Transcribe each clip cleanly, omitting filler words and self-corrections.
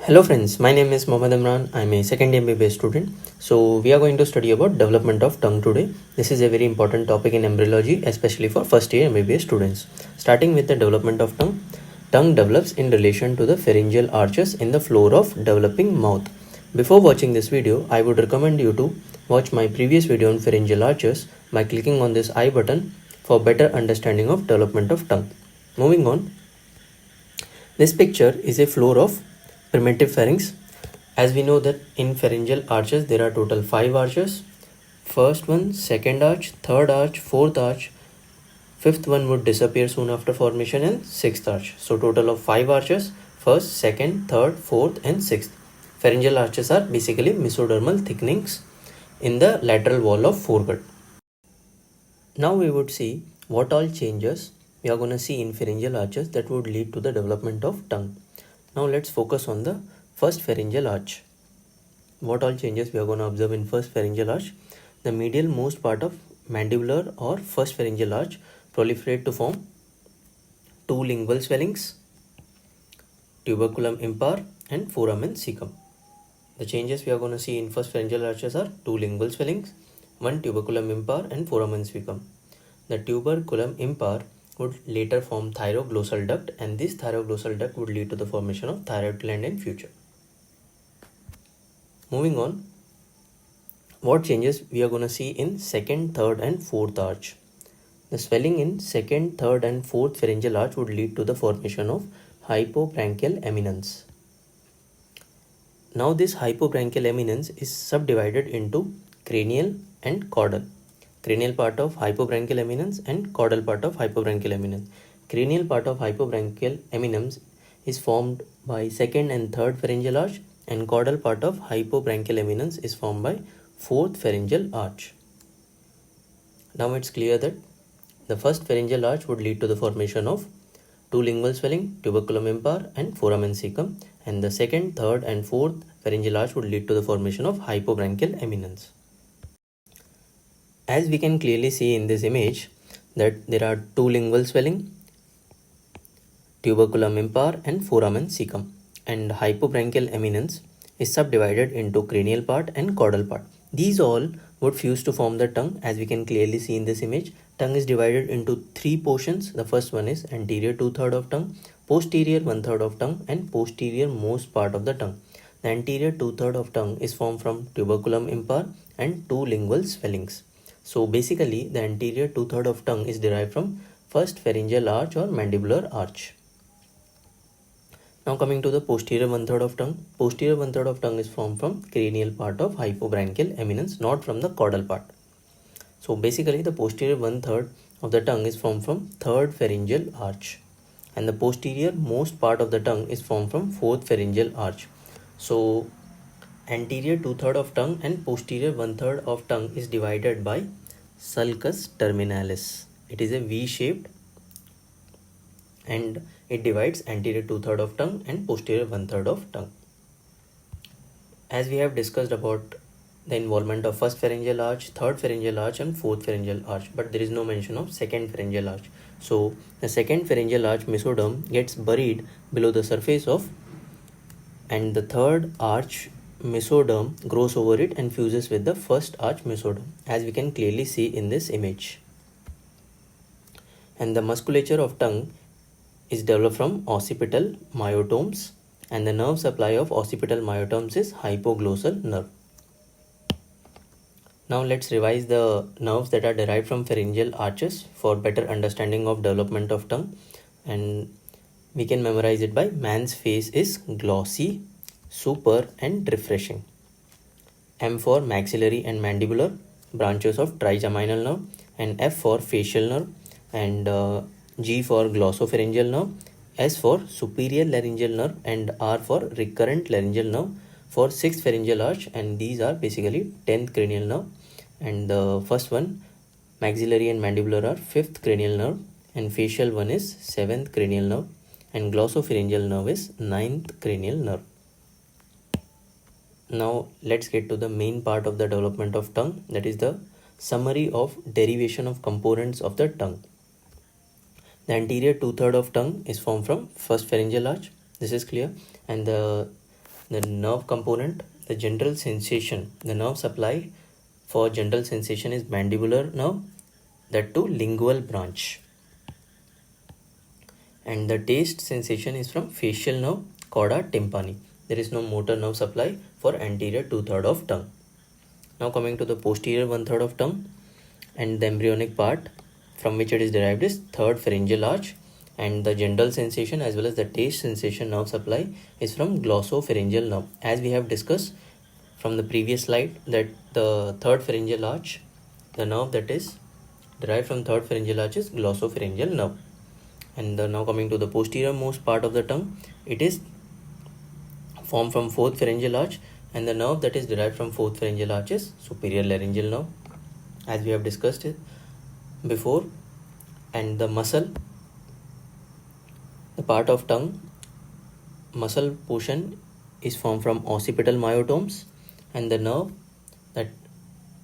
Hello friends, my name is Mohammad Imran. I'm a second year MBBS student. So we are going to study about development of tongue today. This is a very important topic in embryology, especially for first year MBBS students. Starting with the development of tongue. Tongue develops in relation to the pharyngeal arches in the floor of developing mouth. Before watching this video, I would recommend you to watch my previous video on pharyngeal arches by clicking on this I button for better understanding of development of tongue. Moving on, this picture is a floor of primitive pharynx. As we know that in pharyngeal arches there are total 5 arches. First one, second arch, third arch, fourth arch, fifth one would disappear soon after formation, and sixth arch. So total of 5 arches: first, second, third, fourth and sixth. Pharyngeal arches are basically mesodermal thickenings in the lateral wall of foregut. Now we would see what all changes we are going to see in pharyngeal arches that would lead to the development of tongue. Now let's focus on the first pharyngeal arch. What all changes we are going to observe in first pharyngeal arch? The medial most part of mandibular or first pharyngeal arch proliferate to form two lingual swellings, tuberculum impar and foramen cecum. The changes we are going to see in first pharyngeal arches are two lingual swellings, one tuberculum impar and foramen cecum. The tuberculum impar would later form thyroglossal duct, and this thyroglossal duct would lead to the formation of thyroid gland in future. Moving on, what changes we are going to see in second, third and fourth arch. The swelling in second, third and fourth pharyngeal arch would lead to the formation of hypobranchial eminence. Now this hypobranchial eminence is subdivided into cranial and caudal. Cranial part of hypobranchial eminence and caudal part of hypobranchial eminence. Cranial part of hypobranchial eminence is formed by second and third pharyngeal arch, and caudal part of hypobranchial eminence is formed by fourth pharyngeal arch. Now it's clear that the first pharyngeal arch would lead to the formation of two lingual swelling, tuberculum impar and foramen cecum, and the second, third and fourth pharyngeal arch would lead to the formation of hypobranchial eminence. As we can clearly see in this image that there are two lingual swelling, tuberculum impar and foramen cecum, and hypobranchial eminence is subdivided into cranial part and caudal part. These all would fuse to form the tongue. As we can clearly see in this image, tongue is divided into three portions. The first one is anterior 2/3 of tongue, posterior 1/3 of tongue and posterior most part of the tongue. The anterior 2/3 of tongue is formed from tuberculum impar and two lingual swellings. So basically the anterior 2/3 of tongue is derived from first pharyngeal arch or mandibular arch. Now coming to the posterior 1/3 of tongue. Posterior 1/3 of tongue is formed from cranial part of hypobranchial eminence, not from the caudal part. So basically the posterior 1/3 of the tongue is formed from third pharyngeal arch, and the posterior most part of the tongue is formed from fourth pharyngeal arch. So anterior 2/3 of tongue and posterior 1/3 of tongue is divided by sulcus terminalis. It is a V-shaped and it divides anterior 2/3 of tongue and posterior 1/3 of tongue. As we have discussed about the involvement of first pharyngeal arch, third pharyngeal arch and fourth pharyngeal arch, but there is no mention of second pharyngeal arch. So the second pharyngeal arch mesoderm gets buried below the surface of, and the third arch mesoderm grows over it and fuses with the first arch mesoderm, as we can clearly see in this image. And the musculature of tongue is developed from occipital myotomes, and the nerve supply of occipital myotomes is hypoglossal nerve. Now let's revise the nerves that are derived from pharyngeal arches for better understanding of development of tongue, and we can memorize it by: man's face is glossy, super and refreshing. M for maxillary and mandibular, branches of trigeminal nerve, and F for facial nerve, and G for glossopharyngeal nerve, S for superior laryngeal nerve, and R for recurrent laryngeal nerve for sixth pharyngeal arch, and these are basically 10th cranial nerve. And the first one, maxillary and mandibular, are 5th cranial nerve, and facial one is 7th cranial nerve, and glossopharyngeal nerve is 9th cranial nerve. Now let's get to the main part of the development of tongue, that is the summary of derivation of components of the tongue. The anterior 2/3 of tongue is formed from first pharyngeal arch. This is clear. And the the nerve component, the general sensation, the nerve supply for general sensation is mandibular nerve, that too lingual branch. And the taste sensation is from facial nerve, chorda tympani. There is no motor nerve supply for anterior 2/3 of tongue. Now coming to the posterior 1/3 of tongue, and the embryonic part from which it is derived is third pharyngeal arch, and the general sensation as well as the taste sensation nerve supply is from glossopharyngeal nerve. As we have discussed from the previous slide, that the third pharyngeal arch, the nerve that is derived from third pharyngeal arch is glossopharyngeal nerve. And now coming to the posterior most part of the tongue, it is formed from fourth pharyngeal arch, and the nerve that is derived from fourth pharyngeal arch is superior laryngeal nerve, as we have discussed it before. And the muscle, the part of tongue muscle portion is formed from occipital myotomes, and the nerve that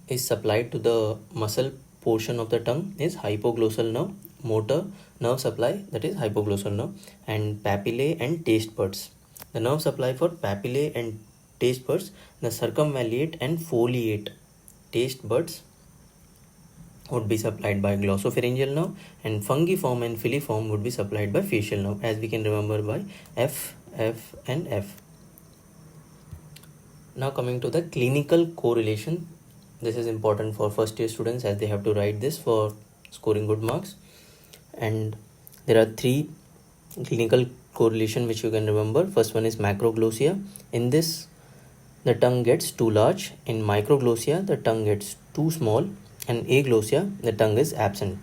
is supplied to the muscle portion of the tongue is hypoglossal nerve, motor nerve supply, that is hypoglossal nerve, and papillae and taste buds. The nerve supply for papillae and taste buds, the circumvallate and foliate taste buds would be supplied by glossopharyngeal nerve, and fungiform and filiform would be supplied by facial nerve, as we can remember by F, F and F. Now coming to the clinical correlation, this is important for first year students as they have to write this for scoring good marks. And there are three clinical correlation which you can remember. First one is macroglossia. In this, the tongue gets too large. In microglossia, the tongue gets too small. And aglossia, the tongue is absent.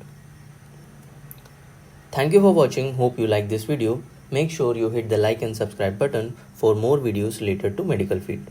Thank you for watching. Hope you like this video. Make sure you hit the like and subscribe button for more videos related to medical field.